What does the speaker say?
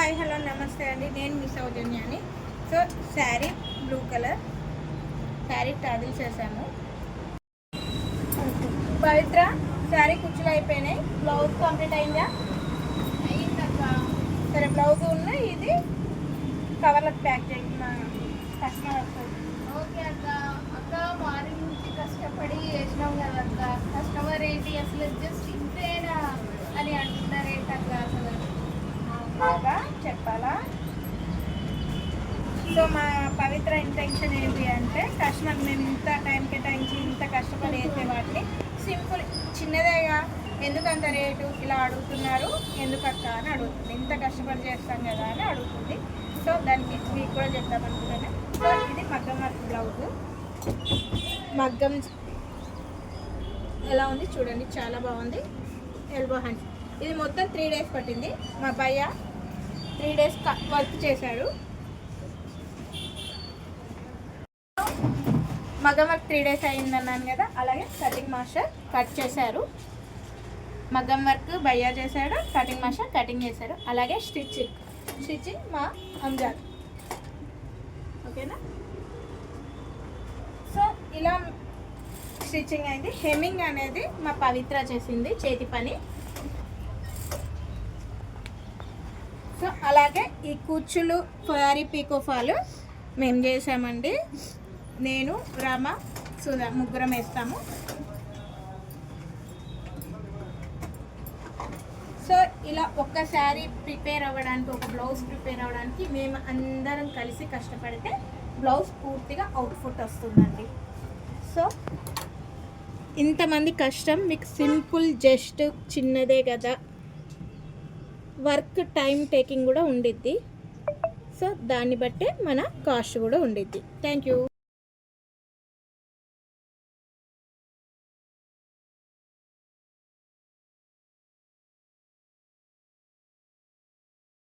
Hi hello నమస్తే అండి. నేను మీ సౌజన్య అని. So sari blue colour sari travel చేశాము. పవిత్ర శారీ కుచ్చులు అయిపోయినాయి. బ్లౌజ్ కంప్లీట్ అయిందా? సరే, బ్లౌజ్ ఉన్న ఇది కవర్లకు ప్యాక్ చేసిన కస్టమర్ వస్తుంది. ఓకే అక్క. అక్క మార్నింగ్ నుంచి కష్టపడి చేసినాం కదా అక్క. కస్టమర్ ఏంటి అసలు జస్ట్ ఇంతేనా అని అంటున్నారు ఏంటక్క అసలు బాగా చెప్పాలా? సో మా పవిత్ర ఇంటెన్షన్ ఏంటి అంటే కస్టమర్ మేము ఇంత టైం కేటాయించి ఇంత కష్టపడి వేసే వాటిని సింపుల్ చిన్నదేగా ఎందుకంత రేటు ఇలా అడుగుతున్నారు ఎందుకక్క అని అడుగుతుంది. ఇంత కష్టపడి చేస్తాం కదా అని అడుగుతుంది. సో దానికి మీకు కూడా చెప్తామనుకుంటున్నాను. సో ఇది మగ్గం వర్క్ బ్లౌజ్. మగ్గం ఎలా ఉంది చూడండి, చాలా బాగుంది. Elbow hands. ఇది మొత్తం 3 days పట్టింది. మా భయ్య 3 days వర్క్ చేశాడు. మగ్గం వర్క్ 3 days అయిందన్నాను కదా, అలాగే కటింగ్ మాస్టర్ కట్ చేశారు. మగ్గం వర్క్ భయ్య చేశాడు, కటింగ్ మాస్టర్ కటింగ్ చేశాడు. అలాగే స్టిచ్చింగ్ మా అంజాద్. ఓకేనా? సో ఇలా స్టిచ్చింగ్ అయింది. హెమ్మింగ్ అనేది మా పవిత్ర చేసింది, చేతి పని. సో అలాగే ఈ కుచ్చులు ఫారీ పీకోఫాలు మేము చేసామండి. నేను రామ సుధా ముగ్గురం వేస్తాము. సో ఇలా ఒక శారీ ప్రిపేర్ అవ్వడానికి, ఒక బ్లౌజ్ ప్రిపేర్ అవ్వడానికి మేము అందరం కలిసి కష్టపడితే బ్లౌజ్ పూర్తిగా అవుట్పుట్ వస్తుందండి. సో ఇంతమంది కష్టం మీకు సింపుల్ జస్ట్ చిన్నదే కదా, వర్క్ టైం టేకింగ్ కూడా ఉండిద్ది. సో దాన్ని బట్టే మన కాస్ట్ కూడా ఉండిద్ది. Thank you.